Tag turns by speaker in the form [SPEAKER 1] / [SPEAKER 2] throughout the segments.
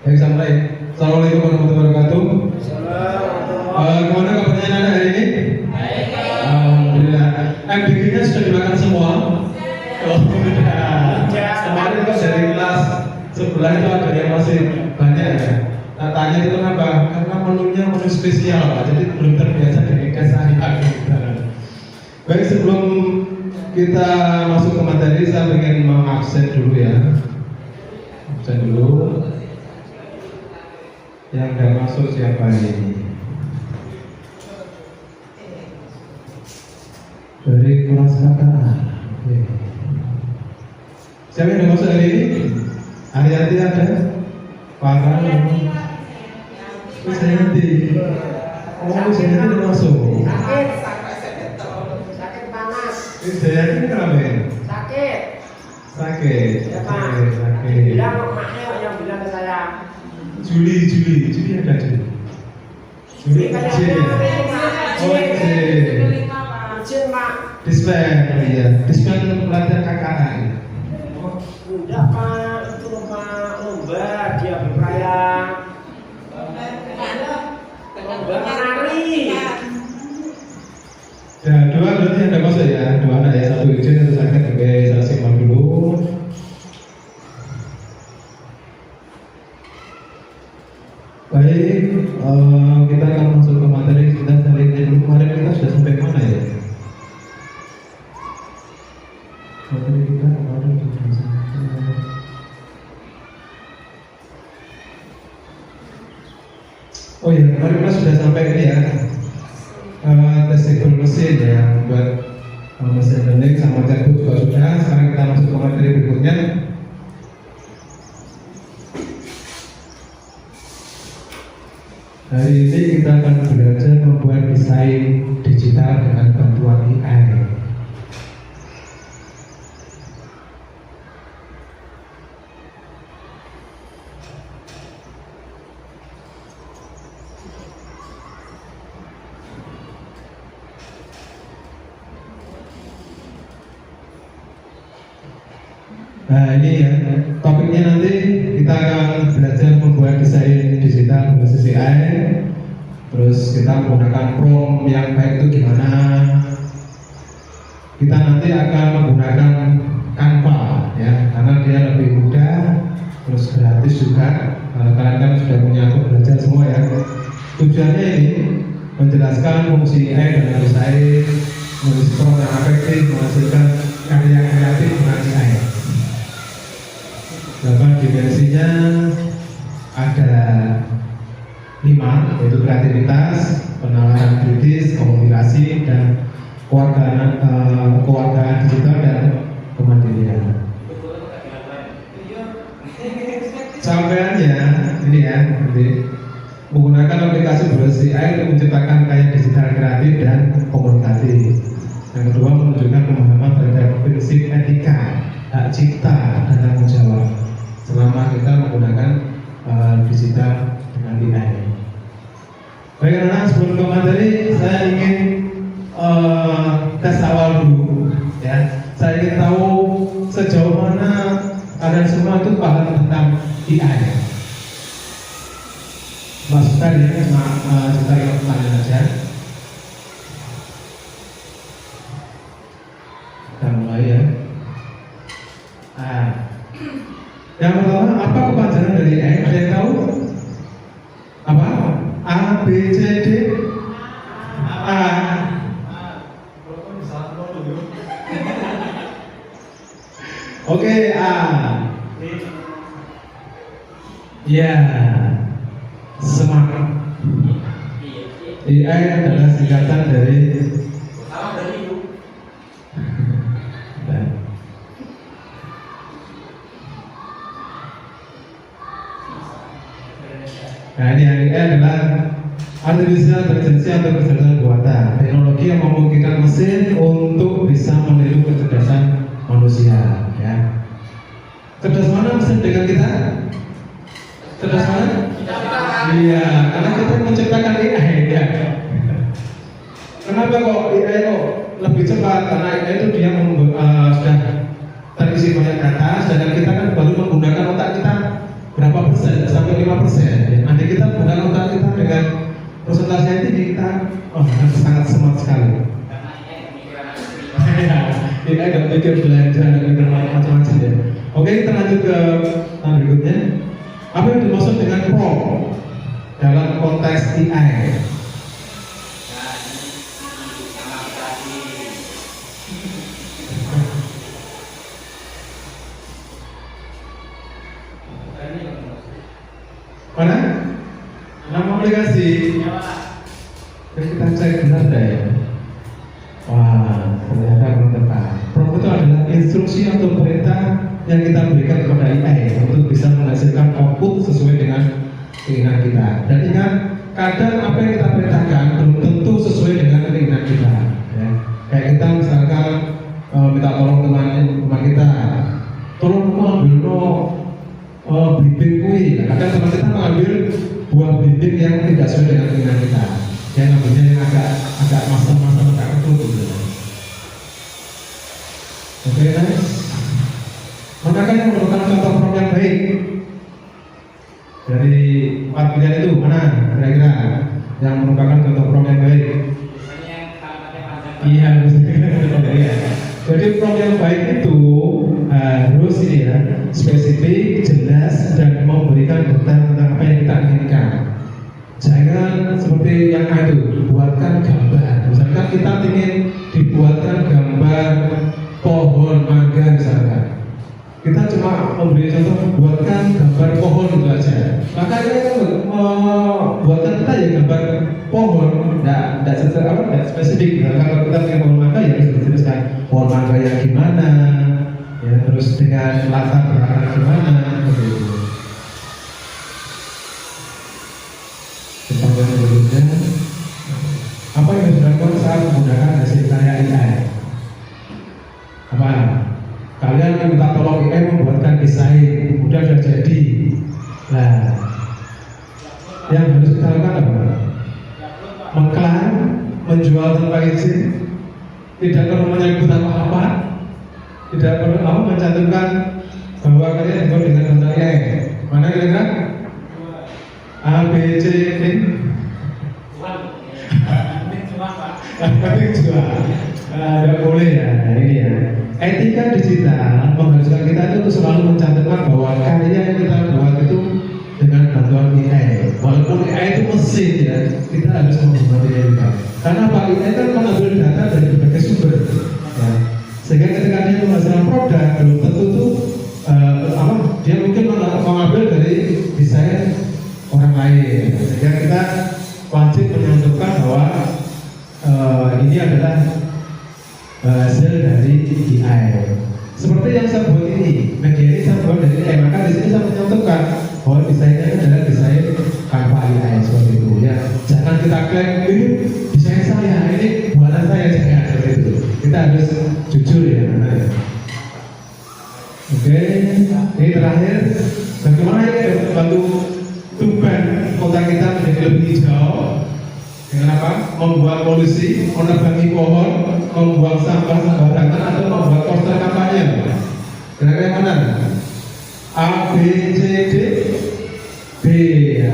[SPEAKER 1] Baik, sampai. Assalamualaikum warahmatullahi wabarakatuh. Gimana kabarnya anak hari ini? Baik. Alhamdulillah. MBG-nya sudah dimakan semua? Oh, sudah. Kemarin itu dari kelas sebelah itu ada yang masih banyak ya. Nah, tanya itu kenapa? Karena menunya menu spesial, Pak. Jadi belum terbiasa dengan keseharian kita. Baik, sebelum kita masuk ke materi, saya ingin mengabsen dulu ya. Absen dulu. Yang udah masuk siapa ini? Dari kelas kata. Siapa yang udah masuk hari ini? Hari-hari ada? Farah. Saya nanti. Oh, saya nanti udah masuk.
[SPEAKER 2] Sakit panas.
[SPEAKER 1] Saya ini kenapa ya?
[SPEAKER 2] Sakit.
[SPEAKER 1] Sakit.
[SPEAKER 2] Ya, Pak.
[SPEAKER 1] Sakit.
[SPEAKER 2] Bilang maknya yang bilang ke saya.
[SPEAKER 1] Juli ada Juli. Juli kecil. Oh, kecil.
[SPEAKER 2] Kecil, Pak.
[SPEAKER 1] Dispen, iya. Dispen pelatihan KKN.
[SPEAKER 2] Enggak, Pak. Itu lomba dia berkarya. Lomba menari.
[SPEAKER 1] Ya, dua berarti ada masuk ya. Dua anak ya, satu izin, satu sakit. Oke, saya simak dulu. Baik, kita akan masuk ke materi. Kita lihat dulu kemarin kita sudah sampai mana ya? Materi kita kemarin sudah sampai. Oh iya, kemarin kita sudah sampai ini ya. Testicle mesin ya, buat mesin learning sama chatbot juga sudah. Sekarang kita masuk ke materi berikutnya. Hari ini kita akan belajar membuat desain digital dengan bantuan AI. Nah, ini ya, topiknya nanti kita akan belajar membuat desain digital berbasis AI. Terus kita menggunakan prompt yang baik itu gimana. Kita nanti akan menggunakan Canva ya, karena dia lebih mudah, terus gratis juga. Kalian kan sudah punya akun belajar semua ya. Tujuannya ini menjelaskan fungsi AI dengan desain, menulis prompt yang efektif, menghasilkan karya kreatif dengan AI. Dapat dimensinya ada 5, yaitu kreativitas, penalaran kritis, komunikasi, dan kewargaan digital dan kemandirian. Sampaiannya ini ya, nanti menggunakan aplikasi berbasis AI untuk menciptakan karya digital kreatif dan komunikatif. Yang kedua, menunjukkan pemahaman terhadap prinsip etika, hak cipta, dan tanggung jawab selama kita menggunakan digital dengan AI. Baik anak, sebelum ke materi, saya ingin tes awal dulu ya. Saya ingin tahu sejauh mana kalian semua itu paham tentang AI. Masukkan ya, kita lihat kalian aja. Kita mulai ya. Yang pertama, apa kepanjangan dari AI? Ada yang tahu? Apa? A, B, C, D, A. Oke, A. Ya, semangat. AI adalah singkatan dari Nah, ini AI adalah artificial intelligence atau kecerdasan buatan, teknologi yang memungkinkan mesin untuk bisa meniru kecerdasan manusia. Ya. Cerdas mana mesin dengan kita? Cerdas mana? Iya, karena kita menciptakan AI. Ya. Kenapa kok AI kok lebih cepat? Karena AI itu dia sudah terisi banyak data, sedangkan kita kan baru menggunakan otak kita berapa persen sampai 5%. Ya. Nanti kita bukan otak kita dengan persentase yang tinggi kita sangat smart sekali. Kita nggak pikir belanja dan mikir macam-macam ya. Oke, kita lanjut ke yang berikutnya. Apa yang dimaksud dengan pro dalam konteks AI? Mana? Nama aplikasi? Kita cek benar deh. Wah, ternyata belum tepat. Prompt itu adalah instruksi atau perintah yang kita berikan kepada AI untuk bisa menghasilkan output sesuai dengan keinginan kita. Dan ingat, kadang apa yang kita perintahkan belum tentu sesuai dengan keinginan kita. Ya. Kayak kita misalkan minta tolong teman kita, tolong ambil bibit kue. Kadang teman kita mengambil buah bibit yang tidak sesuai dengan keinginan kita. Yang ngambilnya yang agak masam-masam, agak kecil gitu. Oke, nice. Manakah yang merupakan contoh prompt yang baik? Dari 4 pilihan itu mana kira-kira yang merupakan contoh prompt yang baik? Iya, jadi prompt yang baik itu harus ini ya, spesifik, jelas, dan memberikan detail tentang apa yang kita inginkan. Jangan seperti yang itu, buatkan gambar. Misalkan kita ingin dibuatkan gambar pohon mangga misalkan. Kita cuma memberi contoh, buatkan gambar pohon itu aja. Maka kita buatkan kita ya gambar pohon, tidak spesifik. Nah, kalau kita ingin pohon mangga ya harus dijelaskan pohon mangga yang gimana, ya terus dengan latar belakang gimana, begitu. Contoh yang berikutnya, apa yang dilakukan saat menggunakan hasil karya AI? Apa? Kalian minta tolong AI membuatkan desain, kemudian sudah jadi. Nah, yang harus kita lakukan apa? Mengklaim, menjual tanpa izin, tidak perlu menyebut apa-apa, tidak perlu mencantumkan bahwa kalian dibuat dengan bahasa AI. Mana kira-kira? A, B, C, D. Tidak boleh ya. Nah, ini ya. Etika digital mengharuskan kita itu selalu mencantumkan bahwa karya yang kita buat itu dengan bantuan AI. Walaupun AI itu mesin ya, kita harus menghormati AI. Karena apa? AI kan mengambil data dari berbagai sumber. Ya. Sehingga ketika dia menghasilkan produk, belum tentu tuh dia mungkin mengambil dari desain orang lain. Sehingga kita wajib menyantumkan bahwa ini adalah hasil dari AI. Seperti yang saya buat ini, media ini saya buat dari AI. Maka di sini saya menyantumkan bahwa desainnya adalah desain tanpa AI seperti itu. Ya, jangan kita klaim ini desain saya, ini buatan saya, jangan seperti itu. Kita harus jujur ya. Oke, ini terakhir, bagaimana ya membantu tuban kota kita menjadi lebih hijau dengan apa? Membuat polusi, menebangi pohon, membuang sampah sembarangan, atau membuat poster kampanye. Kira-kira yang mana? A, B, C, D, B ya.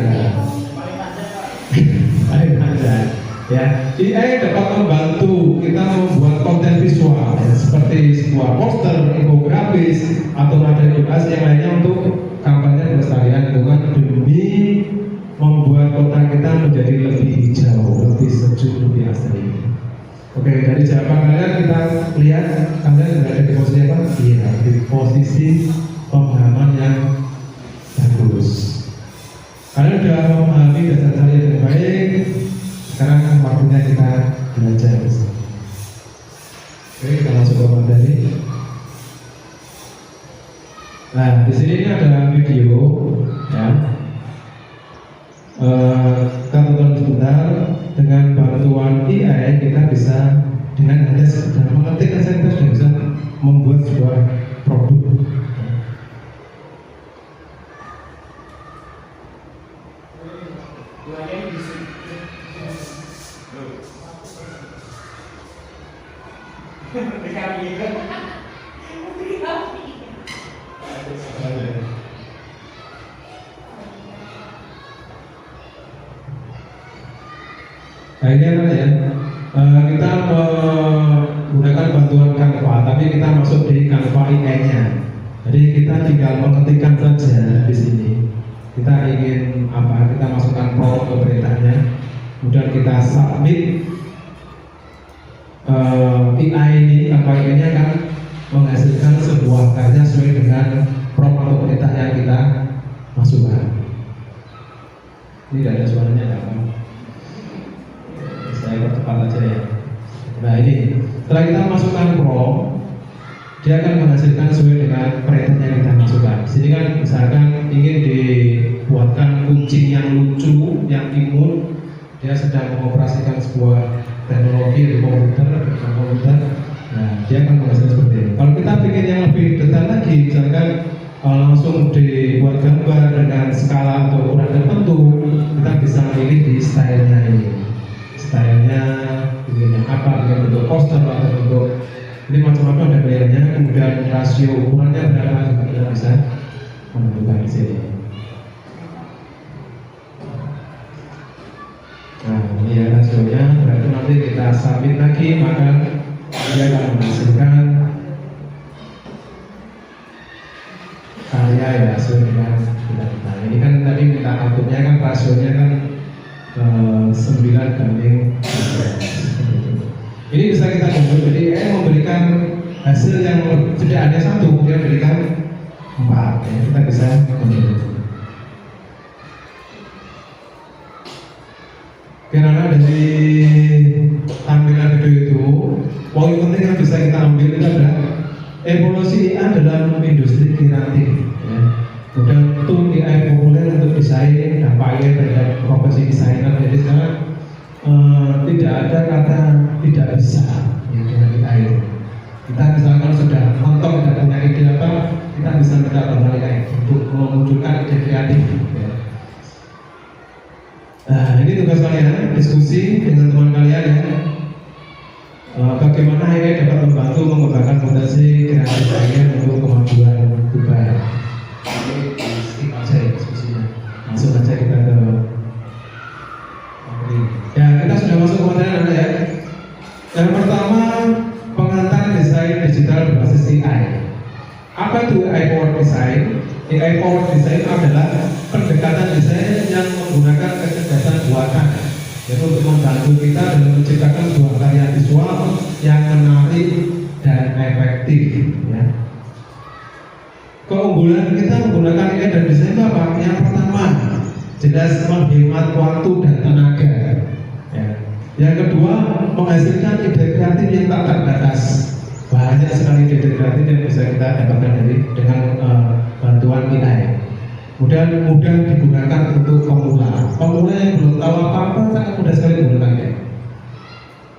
[SPEAKER 1] Paling panjang. Ya, AI dapat membantu kita membuat konten visual ya, seperti sebuah poster, infografis, atau materi edukasi yang lainnya untuk kampanye pelestarian lingkungan demi membuat kota kita menjadi lebih hijau, lebih sejuk, lebih asri. Oke, dari jawaban kalian kita lihat kalian berada di posisi apa? Iya, di posisi pemahaman yang bagus. Kalian sudah memahami dasar kalian dengan baik. Sekarang waktunya kita belajar. Oke, kita langsung ke materi. Nah, di sini ada video, ya. Kita tonton sebentar. Dengan bantuan AI kita bisa dengan hanya sekedar mengetik saja kita sudah bisa membuat sebuah produk. Nah ini apa ya? Kita menggunakan bantuan Canva, tapi kita masuk di Canva IE-nya. Jadi kita tinggal mengetikkan saja di sini. Kita ingin apa? Kita masukkan prompt ke perintahnya, kemudian kita submit. AI ini, Canva IE-nya akan menghasilkan sebuah karya sesuai dengan prompt atau perintah yang kita masukkan. Ini tidak ada suaranya, nggak apa? Saya percepat aja ya. Nah ini, setelah kita masukkan prompt, dia akan menghasilkan sesuai dengan perintah yang kita masukkan. Di sini kan misalkan ingin dibuatkan kucing yang lucu, yang imut, dia sedang mengoperasikan sebuah teknologi di komputer. Nah, dia akan menghasilkan seperti ini. Kalau kita bikin yang lebih detail lagi, misalkan langsung dibuat gambar dengan skala atau ukuran tertentu, kita bisa pilih di stylenya ini. Stylenya bikin apa, bikin bentuk poster atau bentuk ini macam-macam ada pilihannya. Kemudian rasio ukurannya berapa juga kita bisa menentukan di sini. Nah, ini ya rasionya. Berarti nanti kita submit lagi, maka dia akan menghasilkan karya ya sesuai dengan kita. Ini kan tadi minta outputnya kan rasionya kan 9:11. Ini bisa kita kumpul. Jadi memberikan hasil yang tidak ada satu, dia berikan 4. Ya, kita bisa kumpul. Karena dari tampilan video itu, poin penting yang bisa kita ambil itu adalah evolusi AI dalam industri kreatif. Ya. Kemudian tool AI populer untuk desain, dampaknya terhadap profesi desainer. Jadi sekarang tidak ada kata tidak bisa ya, dengan AI. Kita misalkan sudah mentok tidak punya ide apa, kita bisa minta bantuan AI untuk memunculkan ide kreatif. Ya. Nah, ini tugas kalian, diskusi dengan teman kalian ya. Bagaimana AI dapat membantu mengembangkan potensi kreatif kalian untuk kemajuan pribadi. Ini skip aja ya diskusinya. Langsung aja kita ke ya, kita sudah masuk ke materi ya. Yang pertama, pengantar desain digital berbasis AI. Apa itu AI powered design? AI powered design adalah pendekatan desain yang menggunakan kecerdasan buatan, yaitu untuk membantu kita dalam menciptakan sebuah karya visual yang menarik dan efektif. Ya. Keunggulan kita menggunakan AI dan desain itu apa? Yang pertama, jelas menghemat waktu dan tenaga. Ya. Yang kedua, menghasilkan ide kreatif yang tak terbatas. Banyak sekali ide kreatif yang bisa kita dapatkan dengan bantuan AI. Kemudian mudah digunakan untuk pemula. Pemula yang belum tahu apa-apa sangat mudah sekali digunakan AI.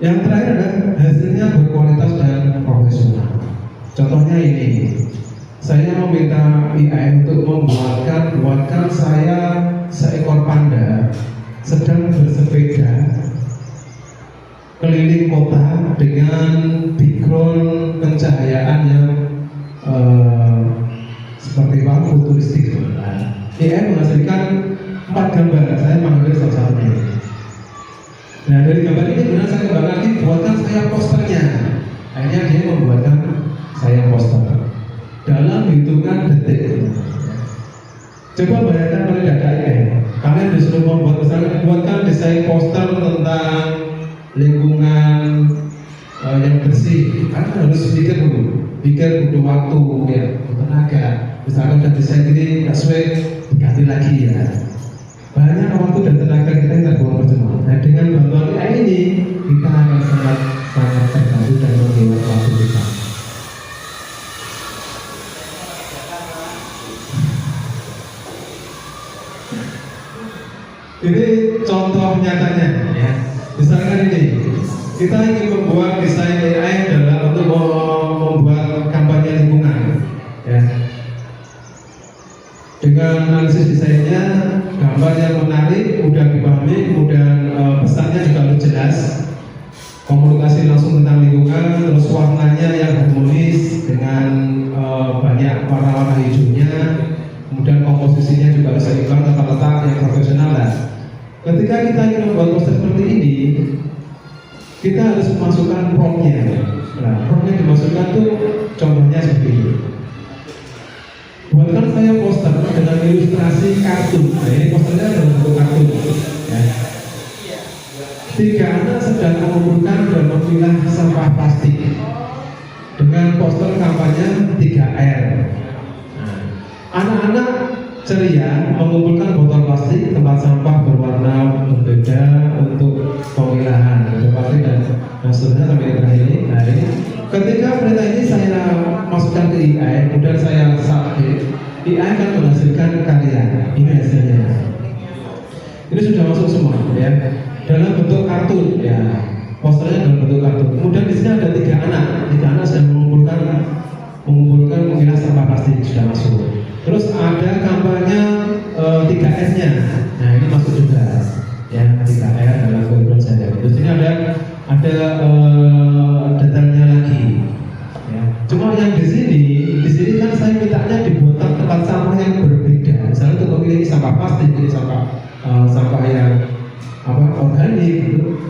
[SPEAKER 1] Yang terakhir adalah hasilnya berkualitas dan profesional. Contohnya ini, saya meminta AI untuk membuatkan saya seekor panda sedang bersepeda keliling kota dengan background pencahayaan yang seperti futuristik. AI menghasilkan 4 gambar, saya mengambil salah satunya. Nah dari gambar ini kemudian saya kembali lagi buatkan saya posternya. Akhirnya dia membuatkan saya poster dalam hitungan detik. Coba bayangkan kalau tidak ada AI, kalian disuruh membuat misalnya buatkan desain poster tentang lingkungan yang bersih, kalian harus pikir butuh waktu ya, tenaga. Misalkan udah desain ini nggak sesuai, diganti lagi ya. Banyak waktu dan tenaga kita yang terbuang percuma. Nah dengan bantuan AI ini kita akan sangat terbantu dan menghemat waktu kita. Ini contoh nyatanya ya. Misalkan ini, kita ingin membuat desain AI adalah untuk membuat kampanye lingkungan ya. Dengan analisis desainnya, gambar yang menarik, mudah dipahami, kemudian pesannya juga harus jelas, komunikasi langsung tentang lingkungan, terus warnanya yang harmonis dengan banyak warna-warna hijaunya, kemudian komposisinya juga harus seimbang, tata letak yang profesional lah. Ketika ketika kita ingin membuat poster seperti ini, kita harus memasukkan promnya. Nah, promnya dimasukkan tuh contohnya seperti ini. Buatkan saya poster dengan ilustrasi kartun. Nah, ini posternya dalam bentuk kartun. Ya. 3 anak sedang mengumpulkan dan memilah sampah plastik dengan poster kampanye 3R. Nah, anak-anak ceria mengumpulkan botol plastik, tempat sampah berwarna berbeda untuk pemilahan botol plastik dan seterusnya sampai di terakhir ini. Nah, ini ketika perintah ini saya masukkan ke AI, kemudian saya submit, AI akan menghasilkan karya. Ini hasilnya. Ini sudah masuk semua, ya, dalam bentuk kartun, ya, posternya dalam bentuk kartun. Kemudian di sini ada 3 anak sedang mengumpulkan memilah sampah plastik, sudah masuk. Terus ada kampanye 3S-nya. Nah, ini masuk juga, ya, 3R dalam kurikulum saya. Terus ini ada detailnya lagi, ya. Cuma yang di sini kan saya mintanya dibuatkan tempat sampah yang berbeda. Misalnya untuk memilih sampah plastik, ini sampah yang organik, gitu.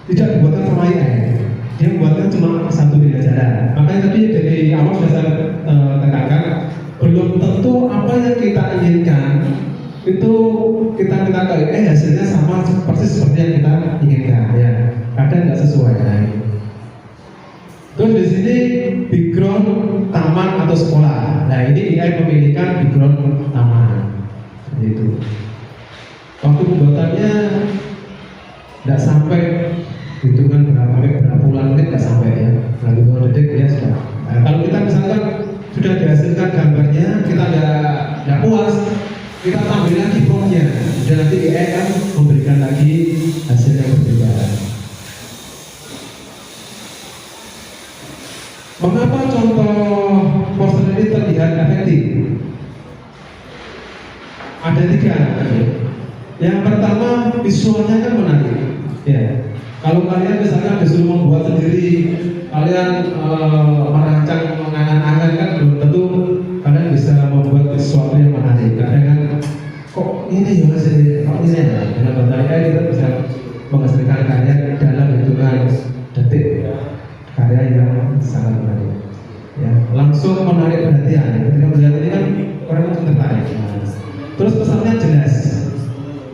[SPEAKER 1] Tidak dibuatkan sama AI. Dia membuatkan cuma satu beda cara. Makanya tadi dari awal sudah saya tekankan, belum tentu apa yang kita inginkan itu kita minta ke AI hasilnya sama persis seperti yang kita inginkan, ya. Kadang nggak sesuai. Nah, terus di sini background taman atau sekolah. Nah, ini AI memilihkan background taman. Itu. Waktu pembuatannya nggak sampai hitungan berapa puluhan menit, nggak sampai, ya. Nah, hitungan detik ya sudah. Nah, kalau kita misalkan sudah dihasilkan gambarnya, kita nggak puas, kita tambah lagi promptnya, dan nanti AI akan memberikan lagi hasil yang berbeda. Mengapa contoh poster ini terlihat efektif? Ada 3. Yang pertama, visualnya kan menarik, ya. Kalau kalian misalkan disuruh membuat sendiri, kalian merancang mengangan-angan, kan belum tentu kalian bisa membuat sesuatu yang menarik. Kadang kan, kok ini ya hasilnya, kok ini ya. Dengan bantuan AI kita bisa menghasilkan karya dalam hitungan detik, karya yang sangat menarik, ya. Langsung menarik perhatian. Ketika melihat ini kan orang langsung tertarik. Terus pesannya jelas,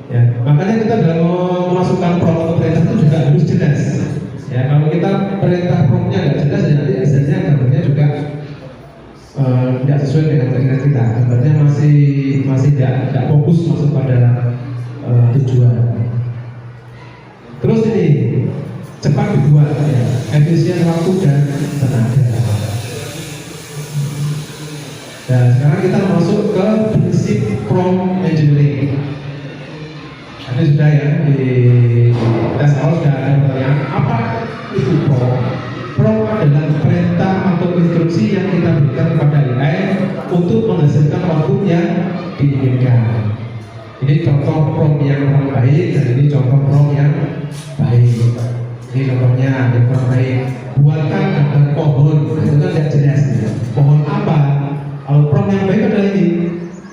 [SPEAKER 1] ya. Makanya kita dalam memasukkan prompt atau perintah itu juga harus jelas, ya. Kalau kita perintah promptnya nggak jelas, ya nanti hasilnya gambarnya juga tidak sesuai dengan keinginan kita. Gambarnya masih tidak fokus masuk pada tujuan. Terus ini cepat dibuat, ya, efisien waktu dan tenaga. Dan sekarang kita masuk ke prinsip prompt engineering. Ini sudah, ya, di tes awal sudah ada pertanyaan apa itu prompt. Prompt adalah perintah atau instruksi yang kita berikan kepada AI untuk menghasilkan output yang diinginkan. Ini contoh prompt yang kurang baik, dan ini contoh prompt yang baik. Ini contohnya yang kurang baik. Buatkan gambar pohon, itu kan tidak jelas, ya. Pohon apa? Kalau prompt yang baik adalah ini.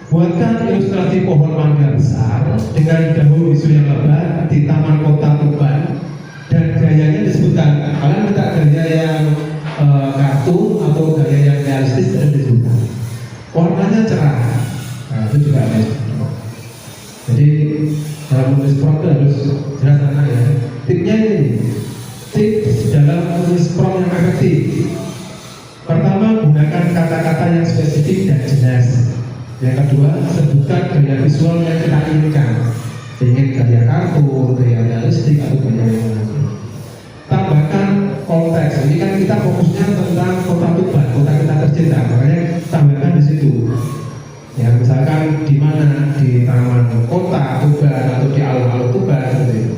[SPEAKER 1] Buatkan ilustrasi pohon mangga besar dengan daun bisu yang lebat di taman kota Tuban, dan gayanya disebutkan. Kalian minta gaya yang kartun atau gaya yang realistis, dan disebutkan. Warnanya cerah. Nah, itu juga ada. Jadi dalam menulis prompt itu harus jelas, ya. Tipnya ini, tips dalam menulis prompt yang efektif. Pertama, gunakan kata-kata yang spesifik dan jelas. Yang kedua, sebutkan gaya visual yang kita inginkan. Ingin gaya kartun, gaya realistik, atau gaya yang lain. Tambahkan konteks. Ini kan kita fokusnya tentang kota Tuban, kota kita tercinta. Makanya tambahkan di situ. Ya, misalkan di mana, di taman kota Tuban atau di alun-alun Tuban, seperti itu.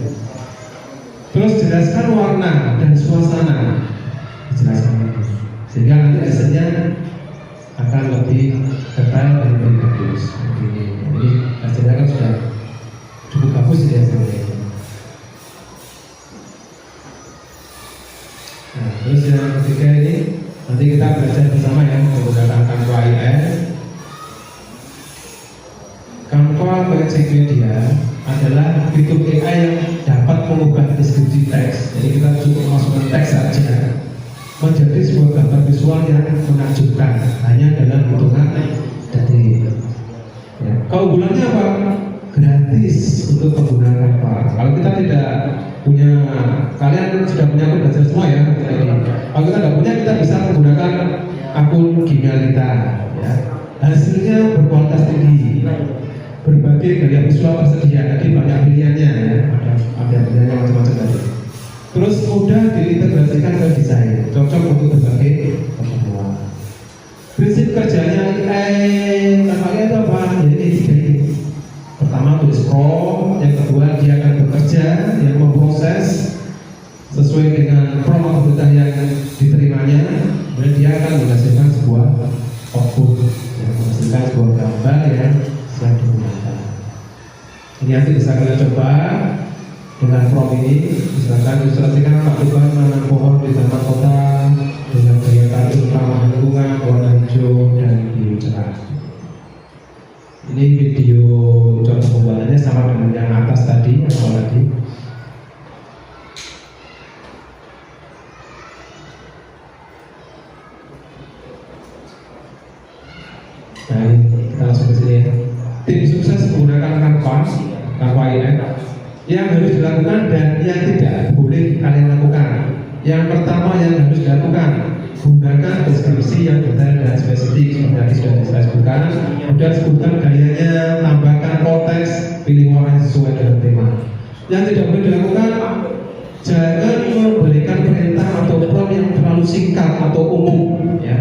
[SPEAKER 1] Terus jelaskan warna dan suasana. Jelaskan, sehingga nanti hasilnya akan lebih detail dan lebih bagus. Jadi hasilnya kan sudah cukup bagus, ya, hasilnya. Nah, terus yang ketiga ini nanti kita belajar bersama, ya, menggunakan Canva AI. Canva Magic Media adalah fitur AI yang dapat mengubah deskripsi teks. Jadi kita cukup masukkan teks saja menjadi sebuah gambar visual yang menakjubkan hanya dalam hitungan detik. Ya. Keunggulannya apa? Gratis untuk pengguna Canva. Kalau kita tidak punya, kalian sudah punya akun belajar semua ya. Kalau kita tidak punya, kita bisa menggunakan akun Gmail kita. Ya. Hasilnya berkualitas tinggi, berbagai gaya visual tersedia, jadi banyak pilihannya ya. Ada pilihannya macam-macam tadi. Terus mudah diintegrasikan ke desain, cocok untuk berbagai keperluan. Prinsip kerjanya AI tampaknya itu apa? Jadi tiga ini. Pertama tulis prompt, yang kedua dia akan bekerja, yang memproses sesuai dengan prompt atau perintah yang diterimanya, dan dia akan menghasilkan sebuah output, yang menghasilkan sebuah gambar yang siap digunakan. Ini nanti bisa kalian coba dengan prompt ini. Misalkan ilustrasikan Pak Tuhan menanam pohon di taman kota dengan gaya kartun ramah lingkungan, warna hijau dan biru cerah. Ini video contoh pembuatannya sama dengan yang atas tadi, yang awal tadi. Nah, kita langsung ke sini ya. Tim sukses menggunakan Canva IN yang harus dilakukan dan yang tidak boleh kalian lakukan. Yang pertama yang harus dilakukan, gunakan deskripsi yang detail dan spesifik seperti tadi sudah saya sebutkan. Kemudian sebutkan gayanya, tambahkan konteks, pilih warna sesuai dengan tema. Yang tidak boleh dilakukan, jangan memberikan perintah atau prompt yang terlalu singkat atau umum ya.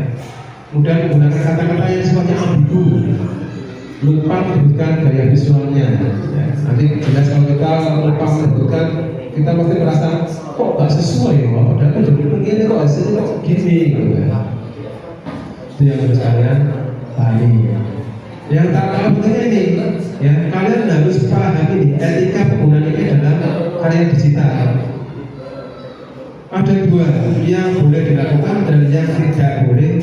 [SPEAKER 1] Kemudian menggunakan kata-kata yang sifatnya ambigu, lupa menyebutkan gaya visualnya ya. Nanti jelas kalau kita lupa menyebutkan, kita pasti merasa kok gak sesuai ya, padahal kan jadi begini kok hasilnya kok gini gitu ya. Itu yang harus kalian pahami ya. Yang tak kalah pentingnya ini ya, kalian harus pahami etika penggunaan ini dalam karya digital. Ada dua yang boleh dilakukan dan yang tidak boleh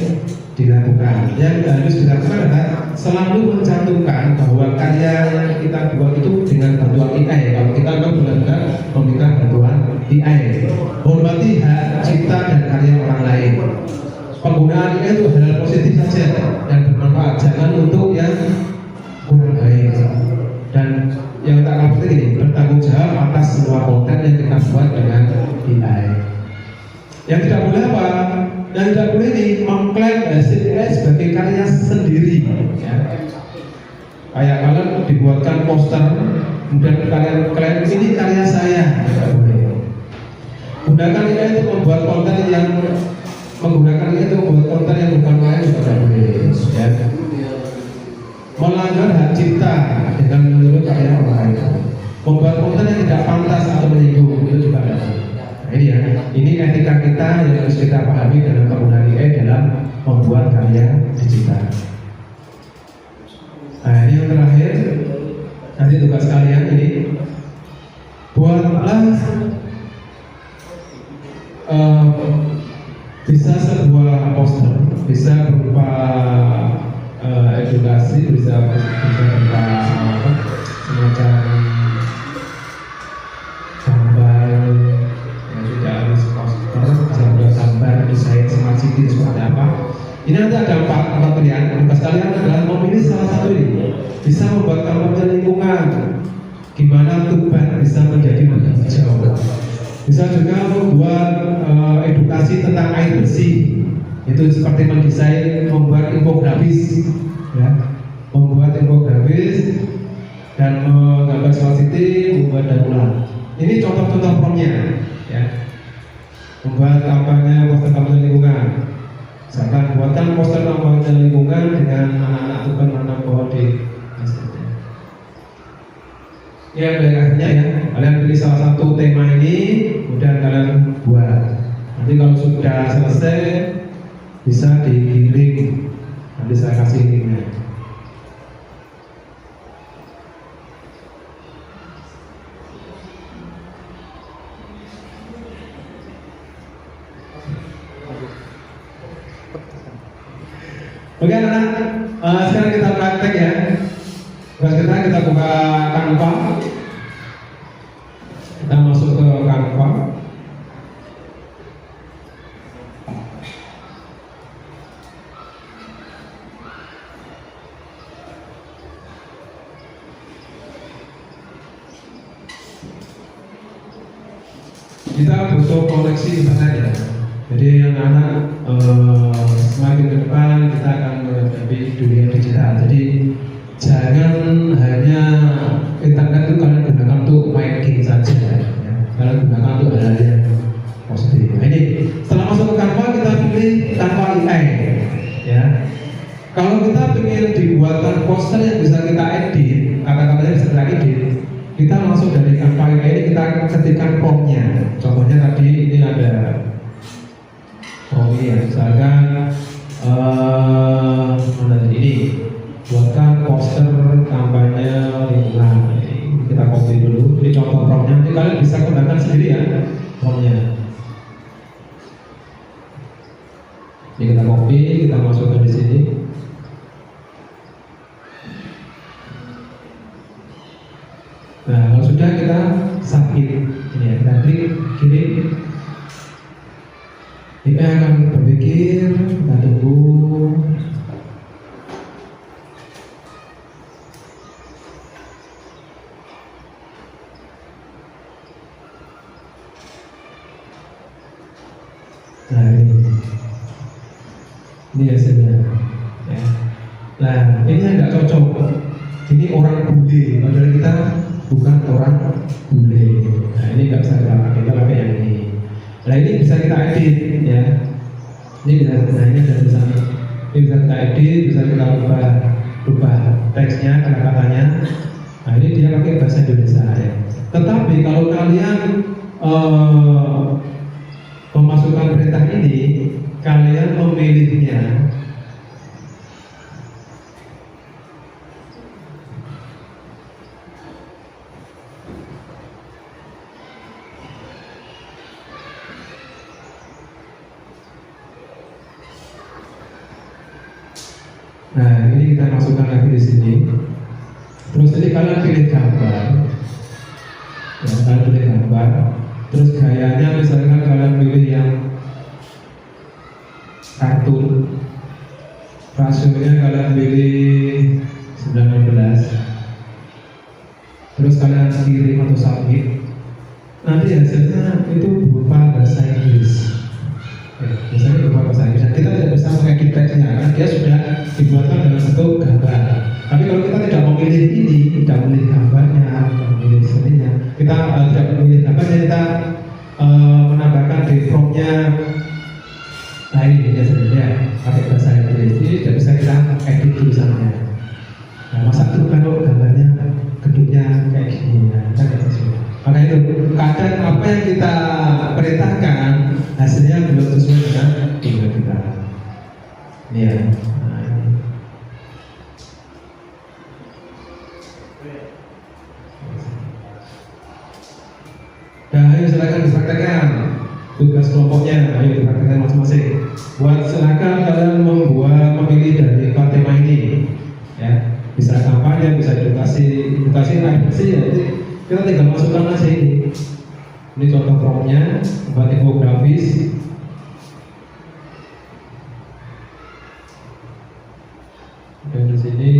[SPEAKER 1] dilakukan. Yang harus dilakukan adalah selalu mencantumkan bahwa karya yang kita buat itu dengan bantuan AI. Kalau kita akan benar-benar meminta bantuan AI, hormati hak cipta dan karya orang lain. Penggunaan AI itu hal positif saja dan bermanfaat, jangan untuk yang kurang baik. Dan yang tak kalah penting ini, bertanggung jawab atas semua konten yang kita buat dengan AI. Yang tidak boleh apa? Yang tidak boleh ini mengklaim hasil AI sebagai karya sendiri ya. Kayak kalian dibuatkan poster, kemudian kalian klaim ini karya saya, tidak boleh. Gunakan AI itu membuat konten yang menggunakan AI itu membuat konten yang bukan lain, tidak boleh ya. Melanggar hak cipta dengan menurut karya orang lain, membuat konten yang tidak pantas atau menyinggung, itu juga ada. Nah, ini ya, ini etika kita yang harus kita pahami dalam penggunaan AI dalam membuat karya digital. Nah, ini yang terakhir, nanti tugas kalian ini buatlah bisa sebuah poster, bisa berupa edukasi, bisa berupa semacam gambar. Gambar desain smart city seperti apa. Ini nanti ada empat pilihan. Tugas kalian adalah memilih salah satu ini. Bisa membuat kampanye lingkungan, gimana Tuban bisa menjadi lebih hijau. Bisa juga membuat edukasi tentang air bersih. Itu seperti mendesain, membuat infografis, ya, membuat infografis dan menggambar smart city, membuat darurat. Ini contoh-contoh promptnya, ya. Membuat kampanye poster kampanye lingkungan. Misalkan buatkan poster kampanye lingkungan dengan anak-anak Tuban menanam pohon di masjidnya. Ya, baik akhirnya ya, kalian pilih salah satu tema ini, kemudian kalian buat. Nanti kalau sudah selesai bisa dikirim. Nanti saya kasih linknya. Oke anak-anak, sekarang kita praktek ya. Selanjutnya kita buka Canva. Kita masuk ke Canva. Kita butuh koneksi internet ya. Jadi anak-anak semakin ke depan kita akan menghadapi dunia digital. Jadi jangan hanya internet itu kalian gunakan untuk main game saja ya. Kalian gunakan untuk hal-hal yang positif. Nah, ini setelah masuk ke Canva kita pilih Canva AI ya. Kalau kita ingin dibuatkan poster yang bisa kita edit, kata-katanya bisa kita edit, kita langsung dari Canva AI ini kita ketikkan promptnya. Contohnya tadi ini ada ya, misalkan mana ini buatkan poster kampanye lingkungan. Kita copy dulu. Ini contoh promptnya. Nanti kalian bisa gunakan sendiri ya promptnya. Ini kita copy, kita masukkan di sini. Nah, kalau sudah kita submit. Ini ya, kita klik kirim. Ini akan berpikir, kita tunggu. Nah ini hasilnya. Ya. Nah ini yang nggak cocok. Ini orang bule, padahal kita bukan orang bule. Nah ini nggak bisa kita pakai yang ini. Nah ini bisa kita edit ya. Ini bisa ini ada di sana. Ini bisa kita edit, bisa kita ubah teksnya, kata-katanya. Nah ini dia pakai bahasa Indonesia ya. Tetapi kalau kalian memasukkan perintah ini, kalian memilihnya nah ini kita masukkan lagi di sini. Terus ini kalian pilih gambar ya, kalian pilih gambar. Terus gayanya misalkan kalian pilih yang kartun, rasionya kalian pilih 19. Terus kalian kirim atau submit. Nanti hasilnya itu berupa bahasa Inggris. Ya, biasanya berupa bahasa Inggris. Dan kita tidak bisa mengedit teksnya karena dia sudah dibuatkan dalam bentuk gambar. Tapi kalau kita tidak memilih ini, tidak memilih gambarnya, tidak memilih seninya, kita tidak memilih gambarnya, kita menambahkan di promptnya. Nah ini biasanya pakai bahasa Inggris. Ini tidak bisa kita edit tulisannya. Nah, masa itu kalau gambarnya gedungnya kayak gini, nah, kan tidak sesuai. Maka itu kadang apa yang kita perintahkan hasilnya belum sesuai dengan keinginan kita. Ini ya. Nah, ayo silakan dipraktekkan tugas kelompoknya. Ayo dipraktekkan masing-masing. Silakan kalian memilih dari empat tema ini. Ya, bisa kampanye, bisa edukasi ya. Kita tinggal masukkan aja ini. Ini contoh promptnya, buat infografis. Dan di sini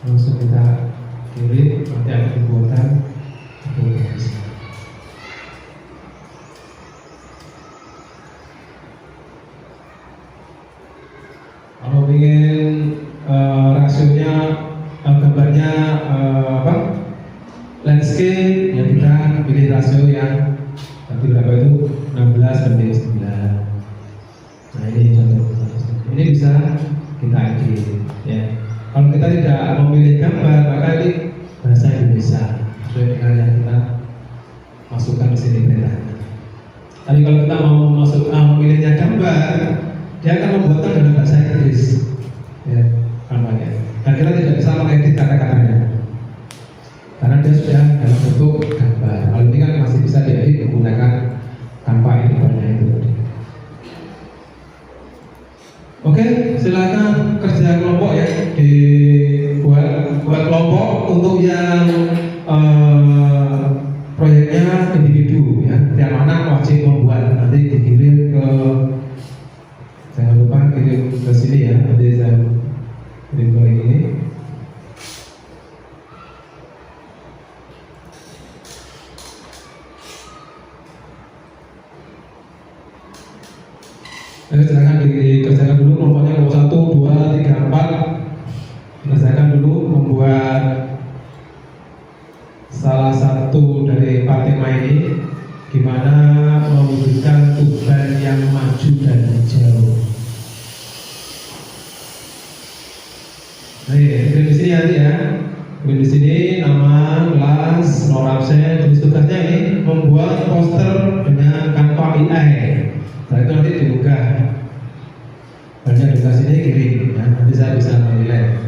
[SPEAKER 1] langsung kita kirim, nanti akan dibuatkan infografis. Kalau ingin rasionya gambarnya landscape, ya kita pilih rasio yang tadi berapa itu 16:9. Nah ini contoh. Ini bisa kita edit ya. Kalau kita tidak memilih gambar, maka ini bahasa Indonesia sesuai dengan yang kita masukkan di sini perintahnya. Tapi kalau kita mau memilihnya gambar, dia akan membuatkan dalam bahasa Inggris ya, kampanye. Dan kita tidak bisa mengedit kata-katanya karena dia sudah dalam bentuk gambar. Kalau ini kan masih bisa diedit menggunakan Oke, silakan kerja kelompok ya, buat kelompok untuk yang proyeknya individu ya. Yang mana wajib membuat, nanti dikirim ke, jangan lupa kirim ke sini ya, nanti saya kirim ke ini. Silakan dikerjakan dulu kelompoknya kelompok 1, 2, 3, 4. Kerjakan dulu membuat salah satu dari 4 tema ini, gimana mewujudkan Tuhan yang maju dan jauh. Nah, di sini ya, di sini nama, kelas, nomor absen. Terus tugasnya ini membuat poster dengan kanva AI. Nah, itu nanti diunggah. Banyak tugas ini kirim, ya. Nanti saya bisa menilai.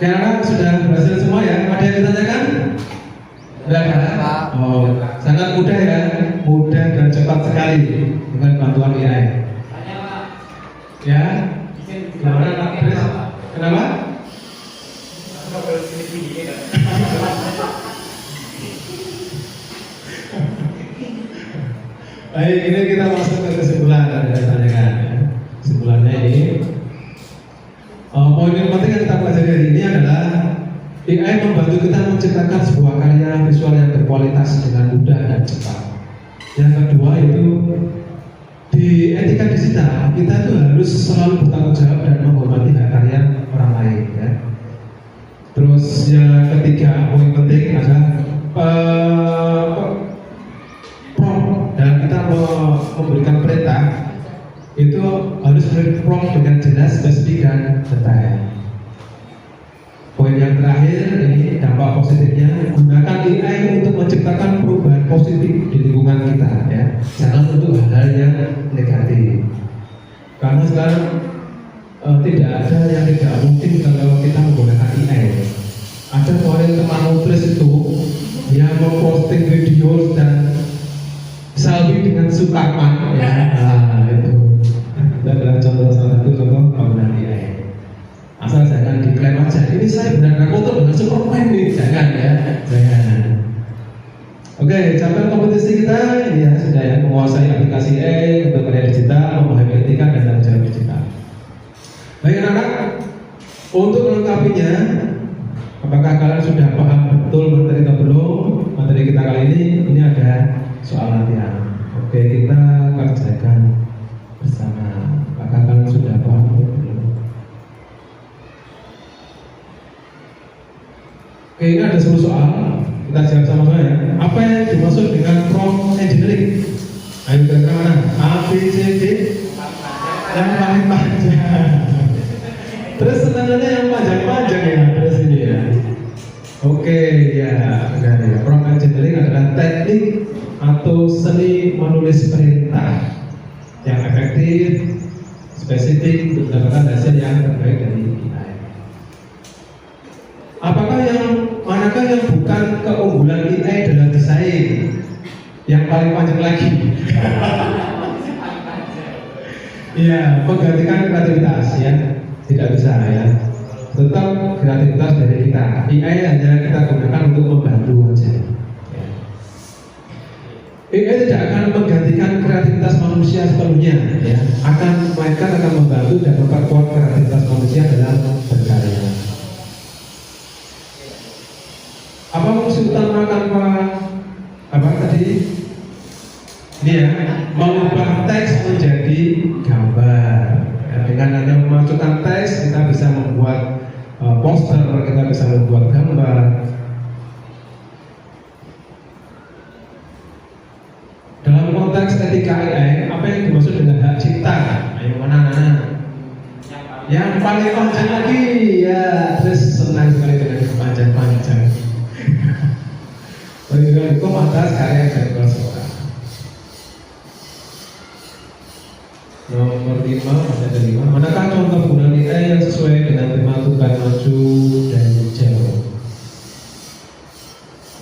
[SPEAKER 1] Karena sudah berhasil semua ya. Ada yang ditanyakan? Tidak ada. Oh, sangat mudah ya, mudah dan cepat sekali dengan bantuan AI. Ya, gimana Pak Chris? Kenapa? Baik, ini kita masuk ke kesimpulan dari ditanyakan. Kesimpulannya ini, poin yang penting yang kita pelajari hari ini adalah AI membantu kita menciptakan sebuah karya visual yang berkualitas dengan mudah dan cepat. Yang kedua itu, di etika digital kita itu harus selalu bertanggung jawab dan menghormati hak karya orang lain ya. Terus yang ketiga, poin penting adalah prompt, dan kita memberikan perintah itu harus prompt dengan jelas, spesifik dan detail. Poin yang terakhir ini dampak positifnya, gunakan AI untuk menciptakan perubahan positif di lingkungan kita ya. Jangan untuk hal-hal yang negatif. Karena sekarang tidak ada yang tidak mungkin kalau kita menggunakan AI. Ada kemarin teman nulis itu dia memposting video dan selfie dengan Superman ya. Nah, itu adalah contoh salah satu contoh penggunaan AI. Asal jangan diklaim aja, ini saya benar-benar foto dengan Superman nih, jangan ya, jangan. Oke, capaian kompetisi kita ya sudah ya, menguasai aplikasi AI untuk karya digital, memahami etika dan tanggung jawab digital. Baik anak-anak, untuk melengkapinya, apakah kalian sudah paham betul materi atau belum? Materi kita kali ini ada soal latihan. Oke, kita kerjakan bersama. Apakah kalian sudah paham atau belum? Oke, ini ada 10 soal. Kita jawab sama-sama ya. Apa yang dimaksud dengan prompt engineering? Ayo kira-kira mana? A, B, C, D. Yang paling panjang. Terus senangannya yang panjang-panjang ya. Terus ini ya. Oke, ya. Benar ya. Prompt engineering adalah teknik atau seni menulis perintah yang efektif, spesifik untuk mendapatkan hasil yang terbaik dari AI. Manakah yang bukan keunggulan AI dalam desain? Yang paling panjang lagi. Iya, menggantikan kreativitas ya, tidak bisa ya. Tetap kreativitas dari kita. AI hanya kita gunakan untuk membantu saja. AI tidak akan menggantikan kreativitas manusia sepenuhnya, ya. Akan membantu dan memperkuat kreativitas manusia dalam berkarya. Apa maksud utama apa tadi? Ini ya, mengubah teks menjadi gambar. Ya, dengan hanya memasukkan teks, kita bisa membuat poster, kita bisa membuat gambar. Dalam konteks etika AI, apa yang dimaksud dengan hak cipta? Ayo mana? Yang paling panjang lagi ya, terus senang sekali dengan panjang-panjang. Bagaimana kok atas karya dari orang. Nomor 5 masih ada 5. Manakah contoh penggunaan AI yang sesuai dengan tema Tuhan maju dan jauh?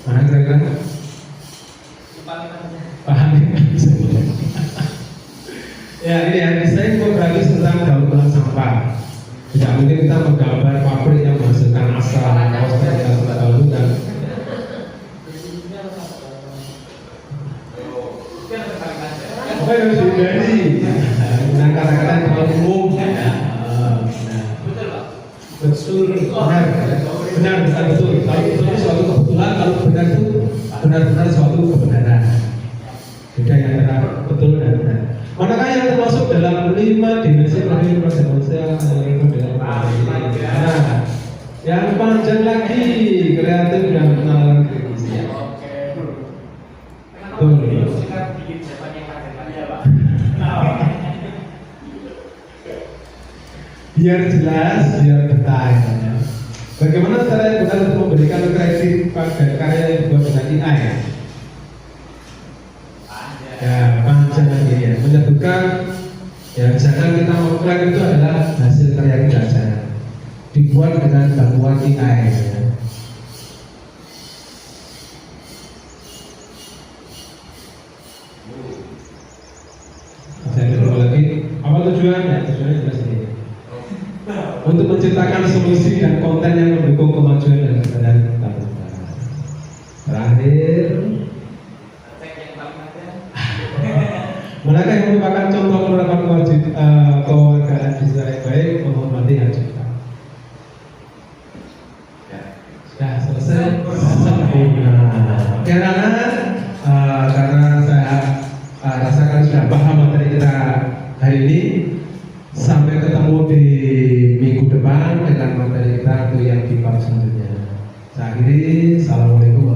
[SPEAKER 1] Mana kira-kira? Paham ya? Ya ini ya, desain infografis tentang daur ulang sampah. Tidak mungkin kita menggambar pabrik yang menghasilkan asal, poster yang terlalu dan apa yang harus dihindari? Dengan kata-kata yang terlalu umum. Betul, benar, betul. Kalau betul itu suatu kebetulan, kalau benar itu benar-benar suatu kebenaran. Beda yang antara betul dan benar. Manakah yang termasuk dalam 5 dimensi profil manusia Nah, yang panjang lagi kreatif dan pengenalan kritis. Betul. Biar jelas, biar detail. Bagaimana cara yang benar untuk memberikan kredit pada karya yang dibuat dengan AI? Ya, panjang lagi ya. Menyebutkan ya jangan kita mengklaim itu adalah hasil karya kita saja. Dibuat dengan bantuan AI. Ya. Saya coba lagi. Apa tujuannya? Tujuannya jelas ini. Untuk menciptakan solusi dan konten yang mendukung kemajuan dan kesadaran kita bersama. Terakhir, manakah yang merupakan contoh penerapan kewargaan digital yang baik menghormati hak cipta? Ya, sudah selesai sempurna. Oke anak-anak, karena saya rasakan sudah paham materi kita hari ini. Sampai ketemu di minggu depan dengan materi kita yang di bab selanjutnya. Saya akhiri, assalamualaikum warahmatullahi wabarakatuh.